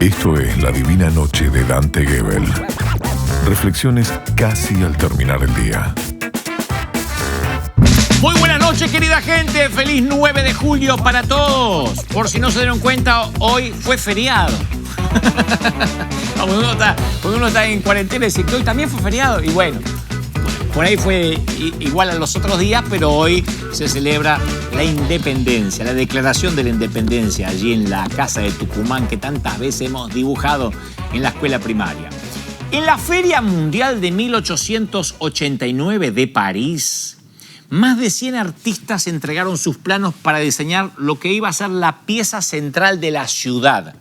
Esto es La Divina Noche de Dante Gebel. Reflexiones casi al terminar el día. Muy buenas noches, querida gente. Feliz 9 de julio para todos. Por si no se dieron cuenta, hoy fue feriado. Cuando uno está en cuarentena, dice que hoy también fue feriado. Y bueno, por ahí fue igual a los otros días, pero hoy se celebra la independencia, la declaración de la independencia allí en la casa de Tucumán que tantas veces hemos dibujado en la escuela primaria. En la Feria Mundial de 1889 de París, más de 100 artistas entregaron sus planos para diseñar lo que iba a ser la pieza central de la ciudad,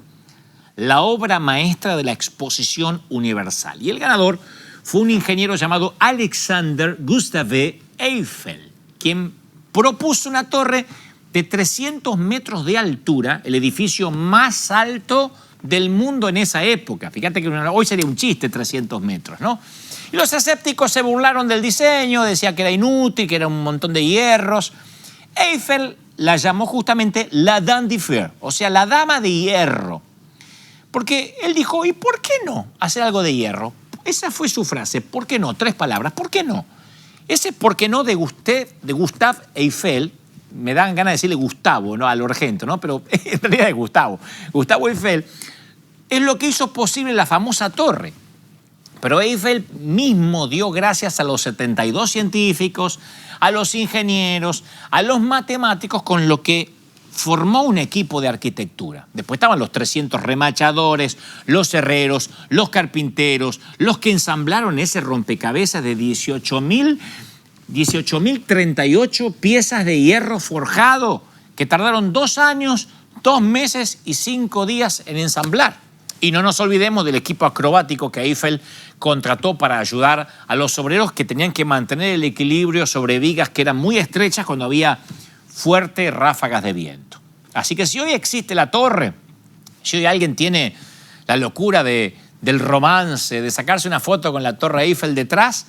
la obra maestra de la Exposición Universal. Y el ganador fue un ingeniero llamado Alexander Gustave Eiffel, quien propuso una torre de 300 metros de altura, el edificio más alto del mundo en esa época. Fíjate que hoy sería un chiste 300 metros, ¿no? Y los escépticos se burlaron del diseño, decían que era inútil, que era un montón de hierros. Eiffel la llamó justamente la Dame de Fer, o sea, la dama de hierro. Porque él dijo, ¿y por qué no hacer algo de hierro? Esa fue su frase, ¿por qué no? 3 palabras, ¿por qué no? Ese por qué no de Gustave Eiffel, me dan ganas de decirle Gustavo, ¿no? Al Argento, ¿no? Pero en realidad es Gustavo. Gustavo Eiffel es lo que hizo posible la famosa torre. Pero Eiffel mismo dio gracias a los 72 científicos, a los ingenieros, a los matemáticos, con lo que formó un equipo de arquitectura. Después estaban los 300 remachadores, los herreros, los carpinteros, los que ensamblaron ese rompecabezas de 18.038 piezas de hierro forjado, que tardaron 2 años, 2 meses y 5 días en ensamblar. Y no nos olvidemos del equipo acrobático que Eiffel contrató para ayudar a los obreros que tenían que mantener el equilibrio sobre vigas que eran muy estrechas cuando había fuertes ráfagas de viento. Así que si hoy existe la torre, si hoy alguien tiene la locura del romance, de sacarse una foto con la Torre Eiffel detrás,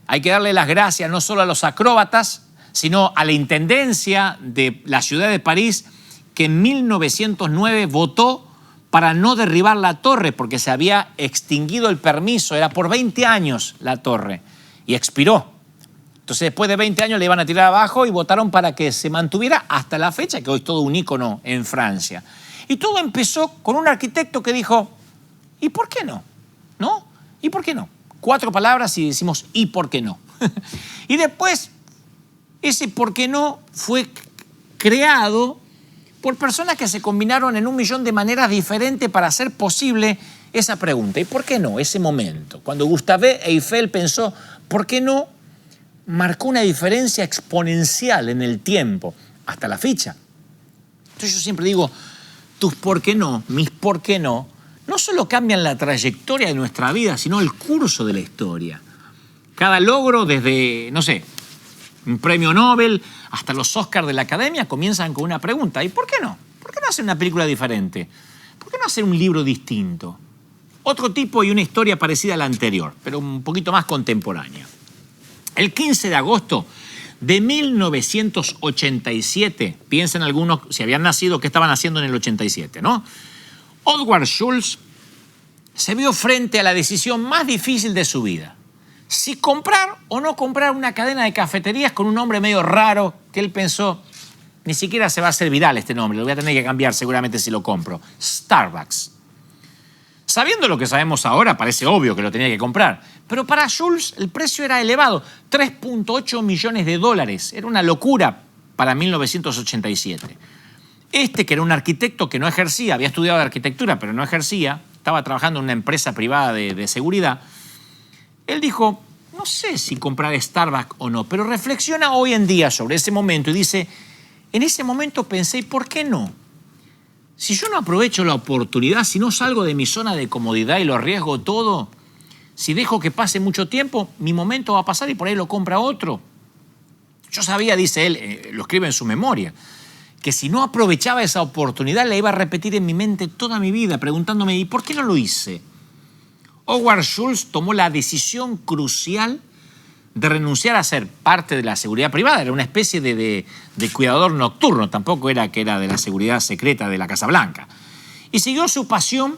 hay que darle las gracias no solo a los acróbatas, sino a la Intendencia de la ciudad de París, que en 1909 votó para no derribar la torre porque se había extinguido el permiso, era por 20 años la torre, y expiró. Entonces, después de 20 años le iban a tirar abajo y votaron para que se mantuviera hasta la fecha, que hoy es todo un ícono en Francia. Y todo empezó con un arquitecto que dijo, ¿y por qué no? ¿No? ¿Y por qué no? 4 palabras y decimos, ¿y por qué no? Y después, ese por qué no fue creado por personas que se combinaron en 1.000.000 de maneras diferentes para hacer posible esa pregunta. ¿Y por qué no? Ese momento, cuando Gustave Eiffel pensó, ¿por qué no? Marcó una diferencia exponencial en el tiempo, hasta la fecha. Entonces yo siempre digo, tus por qué no, mis por qué no, no solo cambian la trayectoria de nuestra vida, sino el curso de la historia. Cada logro, desde, no sé, un premio Nobel hasta los Oscars de la Academia, comienzan con una pregunta. ¿Y por qué no? ¿Por qué no hacer una película diferente? ¿Por qué no hacer un libro distinto? Otro tipo y una historia parecida a la anterior, pero un poquito más contemporánea. El 15 de agosto de 1987, piensen algunos si habían nacido, qué estaban haciendo en el 87, ¿no? Oswald Schultz se vio frente a la decisión más difícil de su vida. Si comprar o no comprar una cadena de cafeterías con un nombre medio raro que él pensó, ni siquiera se va a hacer viral este nombre, lo voy a tener que cambiar seguramente si lo compro. Starbucks. Sabiendo lo que sabemos ahora, parece obvio que lo tenía que comprar. Pero para Schultz el precio era elevado, $3.8 millones. Era una locura para 1987. Que era un arquitecto que no ejercía, había estudiado arquitectura, pero no ejercía, estaba trabajando en una empresa privada de seguridad, él dijo, no sé si comprar Starbucks o no, pero reflexiona hoy en día sobre ese momento y dice, en ese momento pensé, ¿por qué no? Si yo no aprovecho la oportunidad, si no salgo de mi zona de comodidad y lo arriesgo todo, si dejo que pase mucho tiempo, mi momento va a pasar y por ahí lo compra otro. Yo sabía, dice él, lo escribe en su memoria, que si no aprovechaba esa oportunidad la iba a repetir en mi mente toda mi vida, preguntándome, ¿y por qué no lo hice? Howard Schultz tomó la decisión crucial de renunciar a ser parte de la seguridad privada. Era una especie de cuidador nocturno, tampoco era que era de la seguridad secreta de la Casa Blanca. Y siguió su pasión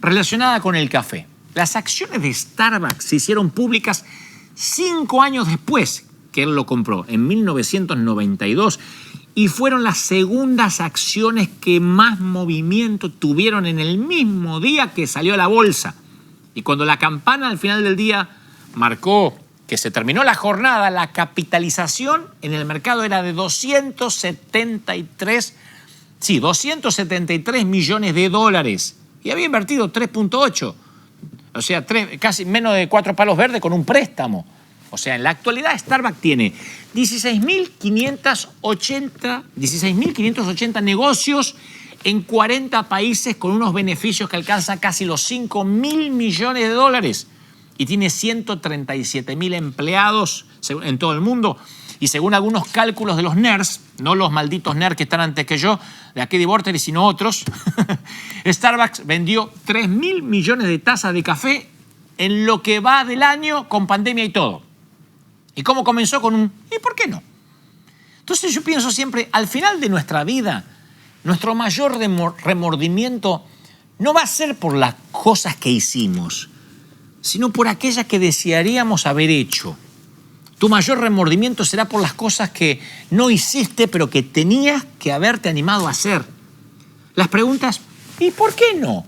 relacionada con el café. Las acciones de Starbucks se hicieron públicas 5 años después que él lo compró, en 1992, y fueron las segundas acciones que más movimiento tuvieron en el mismo día que salió a la bolsa. Y cuando la campana al final del día marcó que se terminó la jornada, la capitalización en el mercado era de 273 millones de dólares. Y había invertido 3.8. O sea, casi menos de 4 palos verdes con un préstamo. O sea, en la actualidad Starbucks tiene 16.580 negocios en 40 países con unos beneficios que alcanzan casi los 5.000 millones de dólares. Y tiene 137.000 empleados en todo el mundo. Y según algunos cálculos de los nerds, no los malditos nerds que están antes que yo, de aquí de Borteri, sino otros, Starbucks vendió 3.000 millones de tazas de café en lo que va del año con pandemia y todo. ¿Y cómo comenzó? Con un ¿y por qué no? Entonces yo pienso siempre, al final de nuestra vida, nuestro mayor remordimiento no va a ser por las cosas que hicimos, sino por aquellas que desearíamos haber hecho. Tu mayor remordimiento será por las cosas que no hiciste, pero que tenías que haberte animado a hacer. Las preguntas, ¿y por qué no?,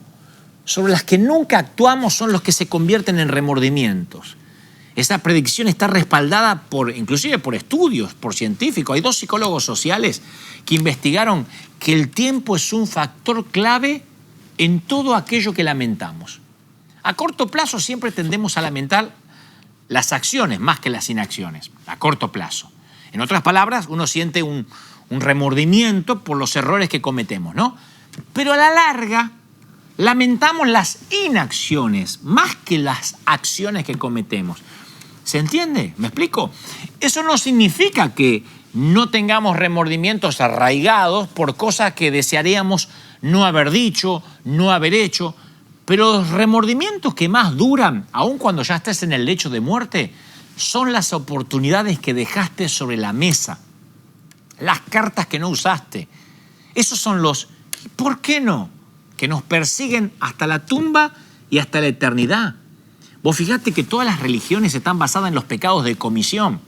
sobre las que nunca actuamos son los que se convierten en remordimientos. Esa predicción está respaldada inclusive por estudios, por científicos. Hay 2 psicólogos sociales que investigaron que el tiempo es un factor clave en todo aquello que lamentamos. A corto plazo siempre tendemos a lamentar las acciones más que las inacciones, a corto plazo. En otras palabras, uno siente un remordimiento por los errores que cometemos, ¿no? Pero a la larga, lamentamos las inacciones más que las acciones que cometemos. ¿Se entiende? ¿Me explico? Eso no significa que no tengamos remordimientos arraigados por cosas que desearíamos no haber dicho, no haber hecho, pero los remordimientos que más duran, aun cuando ya estés en el lecho de muerte, son las oportunidades que dejaste sobre la mesa, las cartas que no usaste. Esos son los ¿por qué no?, que nos persiguen hasta la tumba y hasta la eternidad. Vos fijate que todas las religiones están basadas en los pecados de comisión.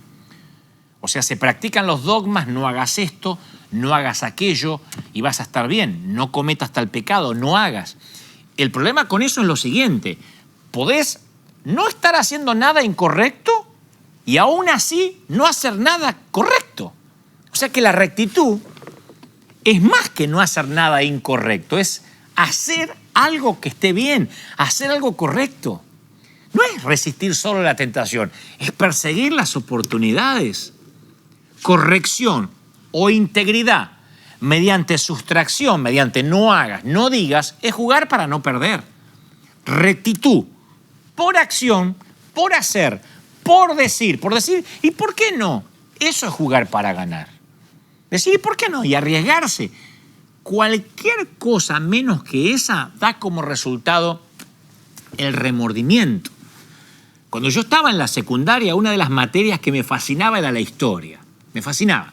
O sea, se practican los dogmas, no hagas esto, no hagas aquello y vas a estar bien. No cometas tal pecado, no hagas. El problema con eso es lo siguiente. Podés no estar haciendo nada incorrecto y aún así no hacer nada correcto. O sea que la rectitud es más que no hacer nada incorrecto, es hacer algo que esté bien, hacer algo correcto. No es resistir solo la tentación, es perseguir las oportunidades. Corrección o integridad mediante sustracción, mediante no hagas, no digas, es jugar para no perder. Rectitud, por acción, por hacer, por decir, ¿y por qué no? Eso es jugar para ganar. Decir, ¿y por qué no? Y arriesgarse. Cualquier cosa menos que esa da como resultado el remordimiento. Cuando yo estaba en la secundaria, una de las materias que me fascinaba era la historia. Me fascinaba.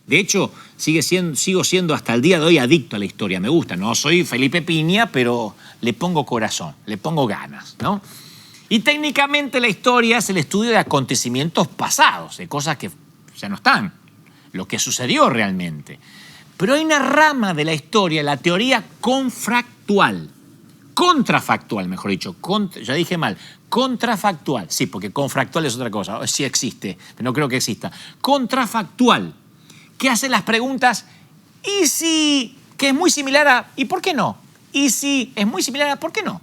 De hecho, sigo siendo hasta el día de hoy adicto a la historia. Me gusta. No soy Felipe Piña, pero le pongo corazón, le pongo ganas, ¿no? Y técnicamente la historia es el estudio de acontecimientos pasados, de cosas que ya no están, lo que sucedió realmente. Pero hay una rama de la historia, la teoría contrafactual, mejor dicho, ya dije mal, contrafactual, sí, porque confractual es otra cosa, sí existe, pero no creo que exista. Contrafactual, que hace las preguntas, ¿y si? Que es muy similar a, ¿y por qué no? ¿Y si? Es muy similar a, ¿por qué no?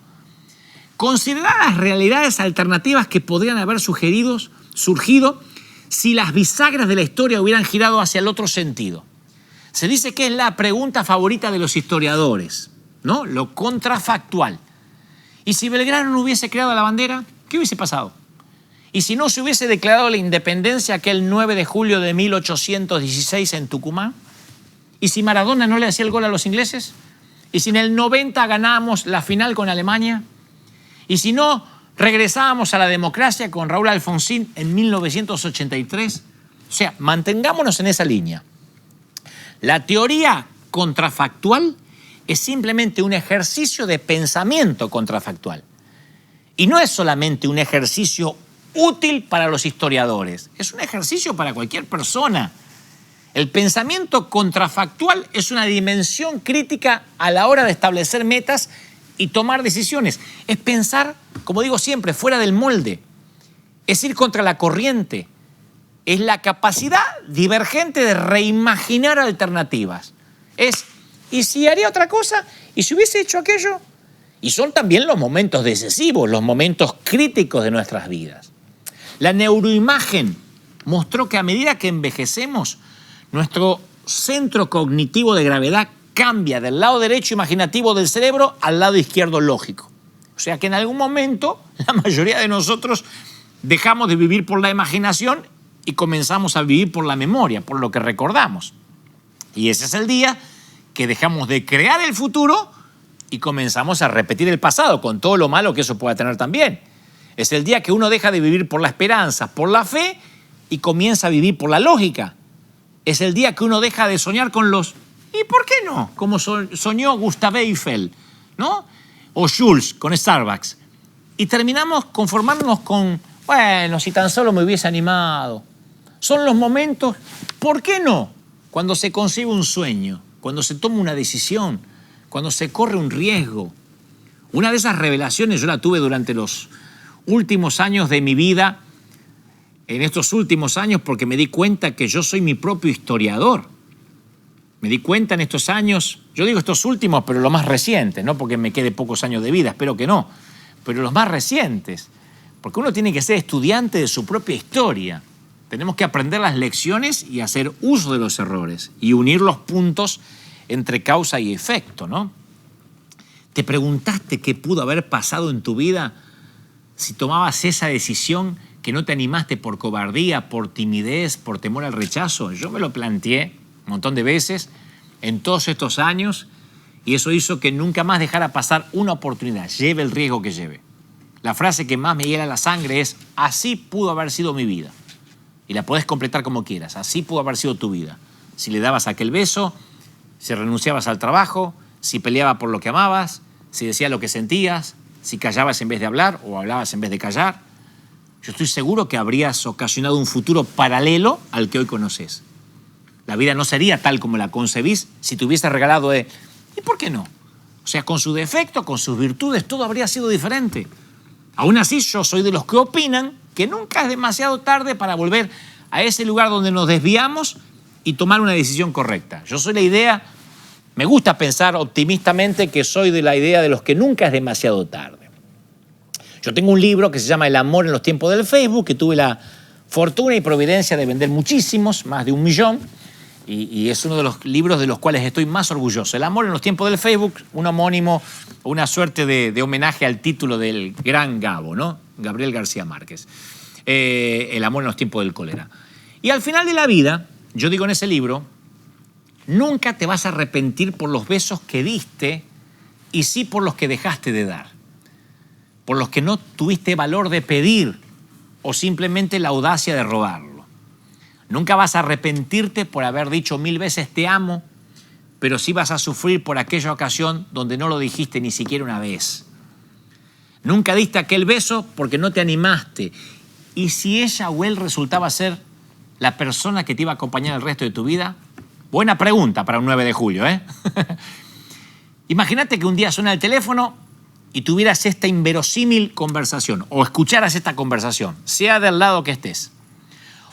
Considerar las realidades alternativas que podrían haber surgido si las bisagras de la historia hubieran girado hacia el otro sentido. Se dice que es la pregunta favorita de los historiadores, ¿no? Lo contrafactual. ¿Y si Belgrano no hubiese creado la bandera? ¿Qué hubiese pasado? ¿Y si no se hubiese declarado la independencia aquel 9 de julio de 1816 en Tucumán? ¿Y si Maradona no le hacía el gol a los ingleses? ¿Y si en el 90 ganábamos la final con Alemania? ¿Y si no regresábamos a la democracia con Raúl Alfonsín en 1983? O sea, mantengámonos en esa línea. La teoría contrafactual es simplemente un ejercicio de pensamiento contrafactual. Y no es solamente un ejercicio útil para los historiadores, es un ejercicio para cualquier persona. El pensamiento contrafactual es una dimensión crítica a la hora de establecer metas y tomar decisiones. Es pensar, como digo siempre, fuera del molde. Es ir contra la corriente. Es la capacidad divergente de reimaginar alternativas. Es, ¿y si haría otra cosa? ¿Y si hubiese hecho aquello? Y son también los momentos decisivos, los momentos críticos de nuestras vidas. La neuroimagen mostró que a medida que envejecemos, nuestro centro cognitivo de gravedad cambia del lado derecho imaginativo del cerebro al lado izquierdo lógico. O sea que en algún momento la mayoría de nosotros dejamos de vivir por la imaginación y comenzamos a vivir por la memoria, por lo que recordamos. Y ese es el día que dejamos de crear el futuro y comenzamos a repetir el pasado, con todo lo malo que eso pueda tener también. Es el día que uno deja de vivir por la esperanza, por la fe, y comienza a vivir por la lógica. Es el día que uno deja de soñar con los ¿y por qué no? Como soñó Gustav Eiffel, ¿no? O Jules con Starbucks. Y terminamos conformándonos con, bueno, si tan solo me hubiese animado. Son los momentos, ¿por qué no? Cuando se concibe un sueño, cuando se toma una decisión, cuando se corre un riesgo. Una de esas revelaciones yo la tuve durante los últimos años de mi vida, en estos últimos años, porque me di cuenta que yo soy mi propio historiador. Me di cuenta en estos años, yo digo estos últimos, pero los más recientes, no porque me quede pocos años de vida, espero que no, pero los más recientes, porque uno tiene que ser estudiante de su propia historia. Tenemos que aprender las lecciones y hacer uso de los errores y unir los puntos entre causa y efecto, ¿no? ¿Te preguntaste qué pudo haber pasado en tu vida si tomabas esa decisión que no te animaste por cobardía, por timidez, por temor al rechazo? Yo me lo planteé un montón de veces en todos estos años y eso hizo que nunca más dejara pasar una oportunidad, lleve el riesgo que lleve. La frase que más me hiela la sangre es: así pudo haber sido mi vida. Y la podés completar como quieras. Así pudo haber sido tu vida. Si le dabas aquel beso, si renunciabas al trabajo, si peleabas por lo que amabas, si decías lo que sentías, si callabas en vez de hablar o hablabas en vez de callar. Yo estoy seguro que habrías ocasionado un futuro paralelo al que hoy conoces. La vida no sería tal como la concebís si te hubiese regalado ¿y por qué no? O sea, con sus defectos, con sus virtudes, todo habría sido diferente. Aún así, yo soy de los que opinan que nunca es demasiado tarde para volver a ese lugar donde nos desviamos y tomar una decisión correcta. Yo soy la idea, me gusta pensar optimistamente que soy de la idea de los que nunca es demasiado tarde. Yo tengo un libro que se llama El amor en los tiempos del Facebook, que tuve la fortuna y providencia de vender muchísimos, más de 1 millón, y es uno de los libros de los cuales estoy más orgulloso. El amor en los tiempos del Facebook, un homónimo, una suerte de homenaje al título del gran Gabo, ¿no? Gabriel García Márquez. El amor en los tiempos del cólera. Y al final de la vida, yo digo en ese libro, nunca te vas a arrepentir por los besos que diste y sí por los que dejaste de dar. Por los que no tuviste valor de pedir o simplemente la audacia de robarlo. Nunca vas a arrepentirte por haber dicho 1000 veces te amo, pero sí vas a sufrir por aquella ocasión donde no lo dijiste ni siquiera una vez. Nunca diste aquel beso porque no te animaste. Y si ella o él resultaba ser la persona que te iba a acompañar el resto de tu vida, buena pregunta para un 9 de julio, ¿eh? Imagínate que un día suena el teléfono y tuvieras esta inverosímil conversación, o escucharas esta conversación, sea del lado que estés.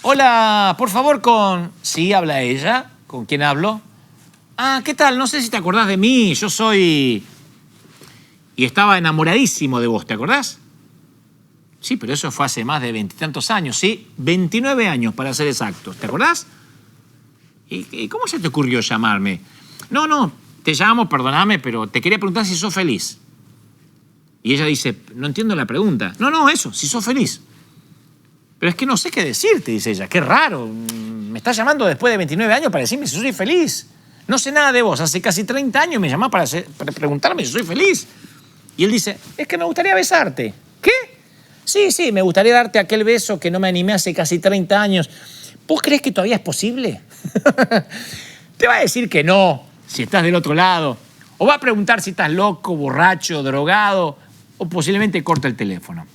Hola, por favor, con... Sí, habla ella. ¿Con quién hablo? Ah, ¿qué tal? No sé si te acordás de mí. Yo soy... Y estaba enamoradísimo de vos, ¿te acordás? Sí, pero eso fue hace más de 20 y tantos años, ¿sí? 29 años, para ser exactos. ¿Te acordás? ¿Y cómo se te ocurrió llamarme? No, te llamo, perdóname, pero te quería preguntar si sos feliz. Y ella dice, no entiendo la pregunta. No, eso, si sos feliz. Pero es que no sé qué decirte, dice ella. Qué raro. Me estás llamando después de 29 años para decirme si soy feliz. No sé nada de vos. Hace casi 30 años me llamás para preguntarme si soy feliz. Y él dice, es que me gustaría besarte. ¿Qué? Sí, me gustaría darte aquel beso que no me animé hace casi 30 años. ¿Vos creés que todavía es posible? Te va a decir que no, si estás del otro lado. O va a preguntar si estás loco, borracho, drogado, o posiblemente corta el teléfono.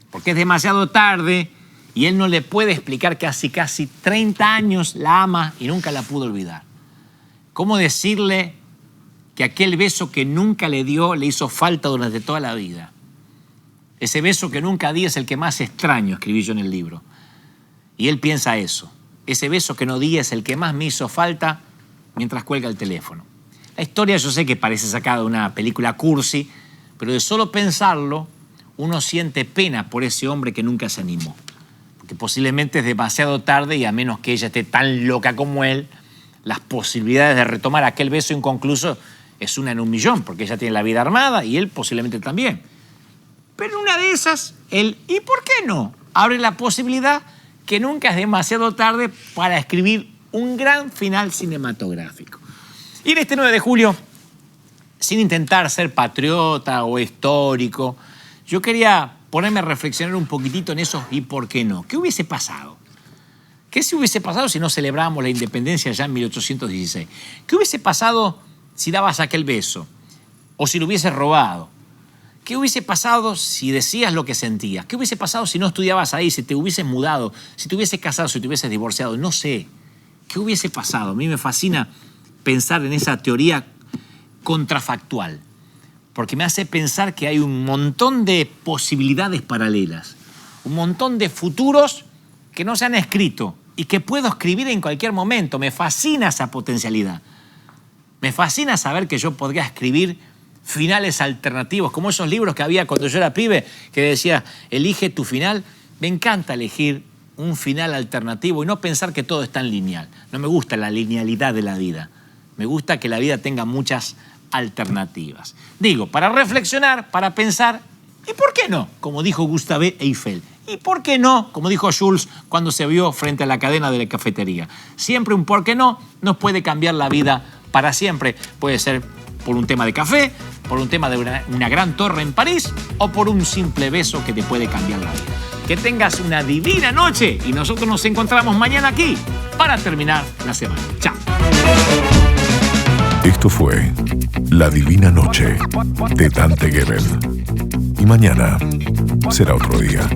Porque es demasiado tarde y él no le puede explicar que hace casi 30 años la ama y nunca la pudo olvidar. ¿Cómo decirle que aquel beso que nunca le dio le hizo falta durante toda la vida? Ese beso que nunca di es el que más extraño, escribí yo en el libro. Y él piensa eso. Ese beso que no di es el que más me hizo falta mientras cuelga el teléfono. La historia yo sé que parece sacada de una película cursi, pero de solo pensarlo uno siente pena por ese hombre que nunca se animó. Porque posiblemente es demasiado tarde y a menos que ella esté tan loca como él, las posibilidades de retomar aquel beso inconcluso es una en un millón, porque ella tiene la vida armada y él posiblemente también. Pero en una de esas, él, ¿y por qué no?, abre la posibilidad que nunca es demasiado tarde para escribir un gran final cinematográfico. Y en este 9 de julio, sin intentar ser patriota o histórico, yo quería ponerme a reflexionar un poquitito en eso y por qué no. ¿Qué hubiese pasado? ¿Qué se hubiese pasado si no celebrábamos la independencia ya en 1816? ¿Qué hubiese pasado si dabas aquel beso? ¿O si lo hubieses robado? ¿Qué hubiese pasado si decías lo que sentías? ¿Qué hubiese pasado si no estudiabas ahí, si te hubieses mudado, si te hubieses casado, si te hubieses divorciado? No sé. ¿Qué hubiese pasado? A mí me fascina pensar en esa teoría contrafactual, porque me hace pensar que hay un montón de posibilidades paralelas, un montón de futuros que no se han escrito y que puedo escribir en cualquier momento. Me fascina esa potencialidad. Me fascina saber que yo podría escribir finales alternativos, como esos libros que había cuando yo era pibe, que decía, elige tu final. Me encanta elegir un final alternativo y no pensar que todo es tan lineal. No me gusta la linealidad de la vida. Me gusta que la vida tenga muchas alternativas. Digo, para reflexionar, para pensar, ¿y por qué no?, como dijo Gustave Eiffel. ¿Y por qué no?, como dijo Jules cuando se vio frente a la cadena de la cafetería. Siempre un por qué no nos puede cambiar la vida para siempre. Puede ser por un tema de café, por un tema de una gran torre en París o por un simple beso que te puede cambiar la vida. Que tengas una divina noche y nosotros nos encontramos mañana aquí para terminar la semana. Chao. Esto fue La Divina Noche de Dante Gebel. Y mañana será otro día.